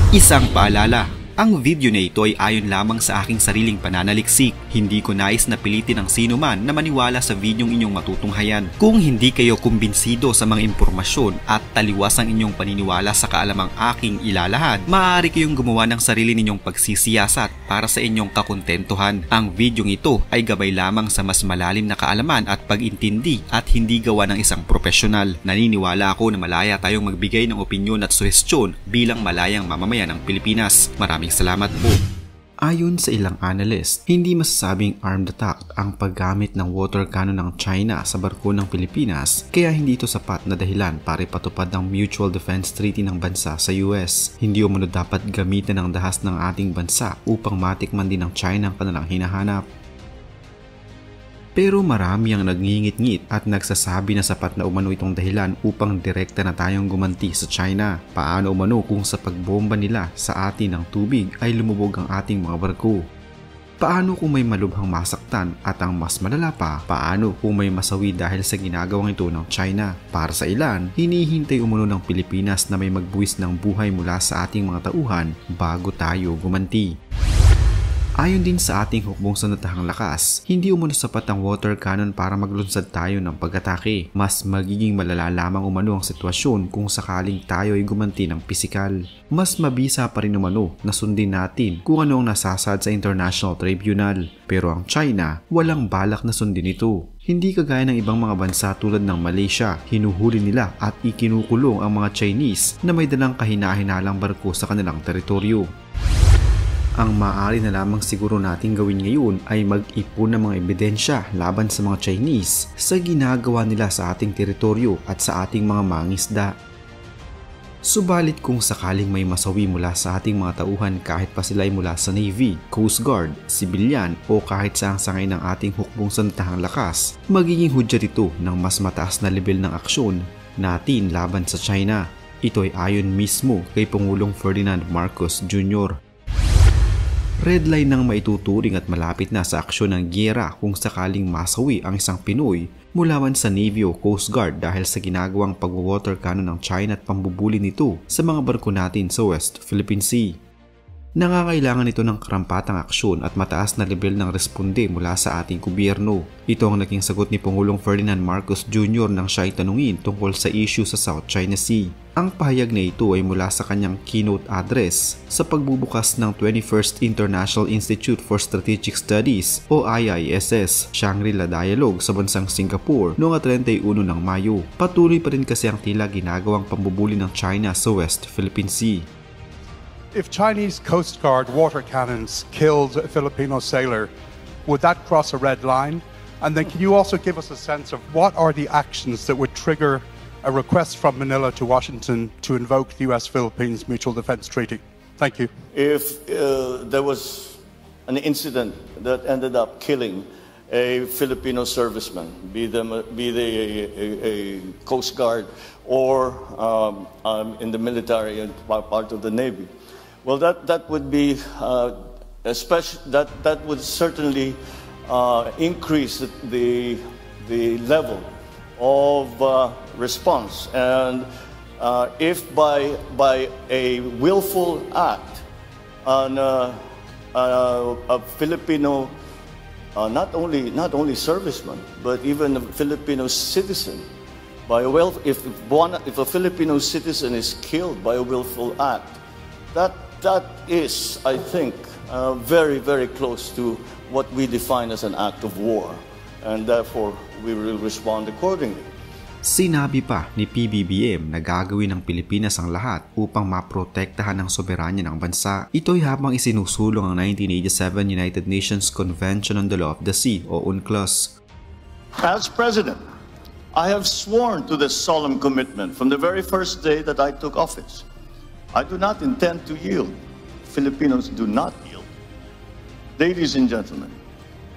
Isang paalala, ang video na ito ay ayon lamang sa aking sariling pananaliksik. Hindi ko nais na pilitin ang sino man na maniwala sa videong inyong matutunghayan. Kung hindi kayo kumbinsido sa mga impormasyon at taliwas ang inyong paniniwala sa kaalamang aking ilalahad, maaari kayong gumawa ng sarili ninyong pagsisiyasat para sa inyong kakontentuhan. Ang videong ito ay gabay lamang sa mas malalim na kaalaman at pag-intindi at hindi gawa ng isang profesional. Naniniwala ako na malaya tayong magbigay ng opinyon at suhestyon bilang malayang mamamayan ng Pilipinas. Maraming salamat po. Ayon sa ilang analyst, hindi masasabing armed attack ang paggamit ng water cannon ng China sa barko ng Pilipinas, kaya hindi ito sapat na dahilan para ipatupad ang Mutual Defense Treaty ng bansa sa US. Hindi umano dapat gamitin ang dahas ng ating bansa upang matikman din ng China ang kanilang hinahanap. Pero marami ang nagngingit-ngit at nagsasabi na sapat na umano itong dahilan upang direkta na tayong gumanti sa China. Paano umano kung sa pagbomba nila sa atin ng tubig ay lumubog ang ating mga barko? Paano kung may malubhang masaktan at ang mas malala pa, paano kung may masawi dahil sa ginagawang ito ng China? Para sa ilan, hinihintay umano ng Pilipinas na may magbuwis ng buhay mula sa ating mga tauhan bago tayo gumanti. Ayon din sa ating hukbong sandatahang lakas, hindi umano sapat ang water cannon para maglunsad tayo ng pag-atake. Mas magiging malala lamang umano ang sitwasyon kung sakaling tayo ay gumanti ng pisikal. Mas mabisa pa rin umano na sundin natin kung ano ang nasasad sa International Tribunal. Pero ang China, walang balak na sundin ito. Hindi kagaya ng ibang mga bansa tulad ng Malaysia, hinuhuli nila at ikinukulong ang mga Chinese na may dalang kahina-hinalang barko sa kanilang teritoryo. Ang maaari na lamang siguro nating gawin ngayon ay mag-ipon ng mga ebidensya laban sa mga Chinese sa ginagawa nila sa ating teritoryo at sa ating mga mangisda. Subalit kung sakaling may masawi mula sa ating mga tauhan kahit pa sila ay mula sa Navy, Coast Guard, Civilian o kahit saang sangay ng ating hukbong sandatahang lakas, magiging hudyat ito ng mas mataas na level ng aksyon natin laban sa China. Ito ay ayon mismo kay Pangulong Ferdinand Marcos Jr. Red line ng maituturing at malapit na sa aksyon ng giyera kung sakaling masawi ang isang Pinoy mula man sa Navy o Coast Guard dahil sa ginagawang pag-water cannon ng China at pambubuli nito sa mga barko natin sa West Philippine Sea. Nangangailangan ito ng karampatang aksyon at mataas na level ng responde mula sa ating gobyerno. Ito ang naging sagot ni Pangulong Ferdinand Marcos Jr. nang siya ay tanungin tungkol sa issue sa South China Sea. Ang pahayag na ito ay mula sa kanyang keynote address sa pagbubukas ng 21st International Institute for Strategic Studies o IISS Shangri-La Dialogue sa bansang Singapore noong 31 ng Mayo. Patuloy pa rin kasi ang tila ginagawang pambubuli ng China sa West Philippine Sea. If Chinese Coast Guard water cannons killed a Filipino sailor, would that cross a red line? And then can you also give us a sense of what are the actions that would trigger a request from Manila to Washington to invoke the US-Philippines Mutual Defense Treaty? Thank you. If there was an incident that ended up killing a Filipino serviceman, be they a Coast Guard or in the military and part of the Navy, well, that would be that would certainly increase the level of response, and if by a willful act on a Filipino, not only serviceman, but even a Filipino citizen, if a Filipino citizen is killed by a willful act, that is, I think, very, very close to what we define as an act of war, and therefore we will respond accordingly. Sinabi pa ni PBBM na gagawin ng Pilipinas ang lahat upang maprotektahan ang soberanya ng bansa. Ito'y habang isinusulong ang 1987 United Nations Convention on the Law of the Sea o UNCLOS. As President, I have sworn to this solemn commitment from the very first day that I took office. I do not intend to yield. Filipinos do not yield. Ladies and gentlemen,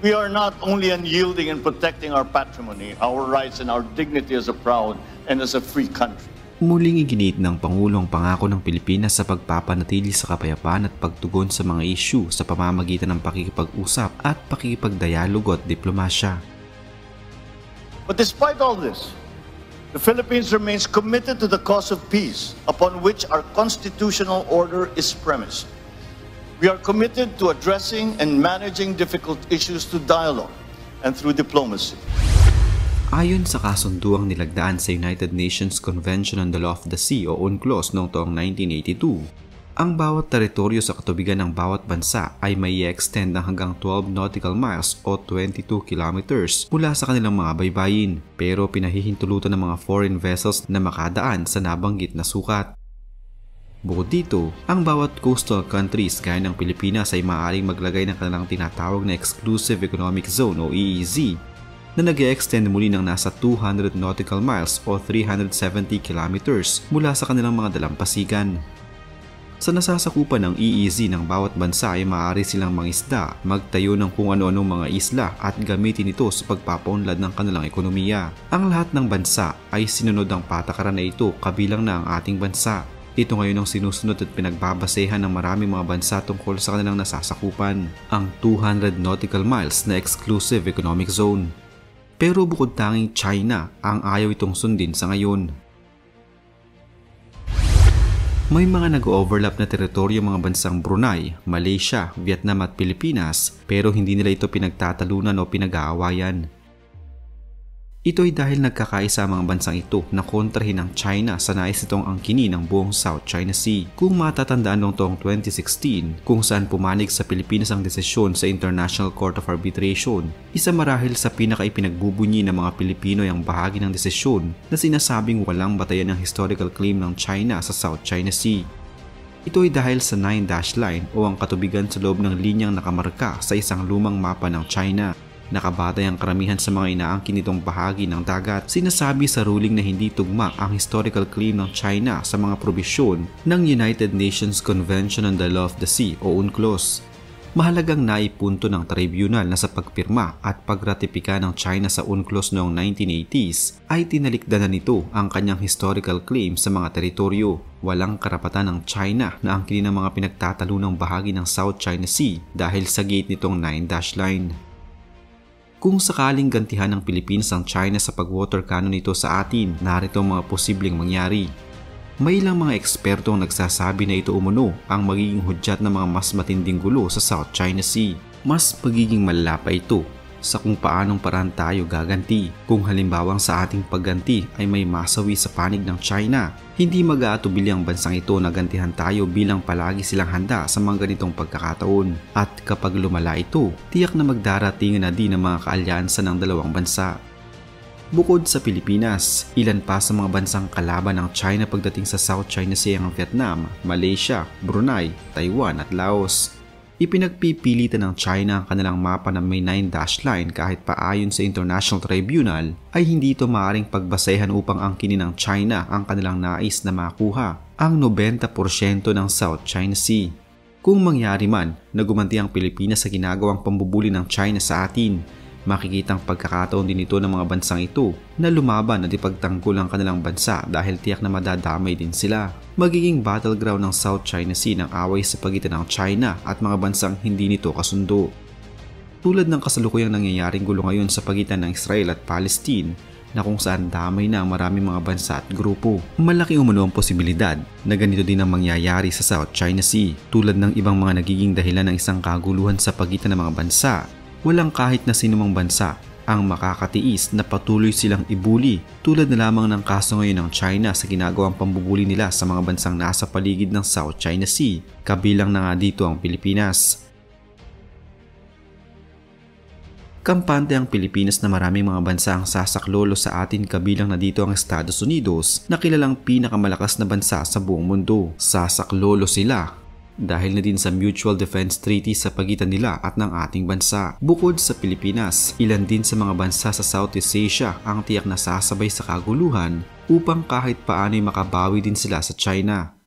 we are not only unyielding in protecting our patrimony, our rights, and our dignity as a proud and as a free country. Muling iginit ng Pangulo ang pangako ng Pilipinas sa pagpapanatili sa kapayapaan at pagtugon sa mga issue sa pamamagitan ng pakikipag-usap at pakikipagdialogo at diplomasya. But despite all this, The Philippines remains committed to the cause of peace, upon which our constitutional order is premised. We are committed to addressing and managing difficult issues through dialogue and through diplomacy. Ayon sa kasunduang nilagdaan sa United Nations Convention on the Law of the Sea o UNCLOS noong taong 1982, ang bawat teritoryo sa katubigan ng bawat bansa ay may i-extend ng hanggang 12 nautical miles o 22 kilometers mula sa kanilang mga baybayin, pero pinahihintulutan ng mga foreign vessels na makadaan sa nabanggit na sukat. Bukod dito, ang bawat coastal countries gaya ng Pilipinas ay maaaring maglagay ng kanilang tinatawag na Exclusive Economic Zone o EEZ na nag-e-extend muli ng nasa 200 nautical miles o 370 kilometers mula sa kanilang mga dalampasigan. Sa nasasakupan ng EEZ ng bawat bansa ay maaari silang mangisda, magtayo ng kung ano-anong mga isla at gamitin ito sa pagpapaunlad ng kanilang ekonomiya. Ang lahat ng bansa ay sinunod ang patakaran na ito, kabilang na ang ating bansa. Ito ngayon ang sinusunod at pinagbabasehan ng maraming mga bansa tungkol sa kanilang nasasakupan, ang 200 nautical miles na Exclusive Economic Zone. Pero bukod tanging China ang ayaw itong sundin sa ngayon. May mga nag-overlap na teritoryo mga bansang Brunei, Malaysia, Vietnam at Pilipinas, pero hindi nila ito pinagtatalunan o pinag-aawayan. Ito ay dahil nagkakaisa ang mga bansang ito na kontrahin ng China sa nais itong angkinin ng buong South China Sea. Kung matatandaan noong taong 2016 kung saan pumanig sa Pilipinas ang desisyon sa International Court of Arbitration, isa marahil sa pinaka-ipinagbubunyi ng mga Pilipino ay ang bahagi ng desisyon na sinasabing walang batayan ng historical claim ng China sa South China Sea. Ito ay dahil sa 9-dash line o ang katubigan sa loob ng linyang nakamarka sa isang lumang mapa ng China. Nakabatay ang karamihan sa mga inaangkin nitong bahagi ng dagat. Sinasabi sa ruling na hindi tugma ang historical claim ng China sa mga probisyon ng United Nations Convention on the Law of the Sea o UNCLOS. Mahalagang naipunto ng tribunal na sa pagpirma at pagratipika ng China sa UNCLOS noong 1980s ay tinalikdan na nito ang kanyang historical claim sa mga teritoryo. Walang karapatan ng China na angkinin ang mga pinagtatalunang bahagi ng South China Sea dahil sa gate nitong 9-dash line. Kung sakaling gantihan ng Pilipinas ang China sa pag-water cannon nito sa atin, narito ang mga posibleng mangyari. May ilang mga eksperto ang nagsasabi na ito umano ang magiging hudyat ng mga mas matinding gulo sa South China Sea. Mas pagiging malala pa ito sa kung paanong paraan tayo gaganti. Kung halimbawang sa ating pagganti ay may masawi sa panig ng China, hindi mag-aatubili ang bansang ito na gantihan tayo bilang palagi silang handa sa mga ganitong pagkakataon. At kapag lumala ito, tiyak na magdaratingan na din ang mga kaalyansa ng dalawang bansa. Bukod sa Pilipinas, ilan pa sa mga bansang kalaban ng China pagdating sa South China Sea ang Vietnam, Malaysia, Brunei, Taiwan at Laos. Ipinagpipilitan ng China ang kanilang mapa na may 9-dash line kahit pa ayon sa International Tribunal ay hindi ito maaaring pagbasehan upang angkinin ng China ang kanilang nais na makuha, ang 90% ng South China Sea. Kung mangyari man na gumanti ang Pilipinas sa ginagawang pambubuli ng China sa atin, makikitang pagkakataon din ito ng mga bansang ito na lumaban at ipagtanggol ang kanilang bansa dahil tiyak na madadamay din sila. Magiging battleground ng South China Sea ng away sa pagitan ng China at mga bansang hindi nito kasundo. Tulad ng kasalukuyang nangyayaring gulo ngayon sa pagitan ng Israel at Palestine na kung saan damay na ang maraming mga bansa at grupo. Malaki umano ang posibilidad na ganito din ang mangyayari sa South China Sea. Tulad ng ibang mga nagiging dahilan ng isang kaguluhan sa pagitan ng mga bansa, walang kahit na sinumang bansa ang makakatiis na patuloy silang ibuli tulad na lamang ng kaso ngayon ng China sa ginagawang pambubuli nila sa mga bansang nasa paligid ng South China Sea, kabilang na nga dito ang Pilipinas. Kampante ang Pilipinas na maraming mga bansa ang sasaklolo sa atin, kabilang na dito ang Estados Unidos na kilalang pinakamalakas na bansa sa buong mundo. Sasaklolo sila dahil na din sa Mutual Defense Treaty sa pagitan nila at ng ating bansa. Bukod sa Pilipinas, ilan din sa mga bansa sa Southeast Asia ang tiyak na sasabay sa kaguluhan upang kahit paano'y makabawi din sila sa China.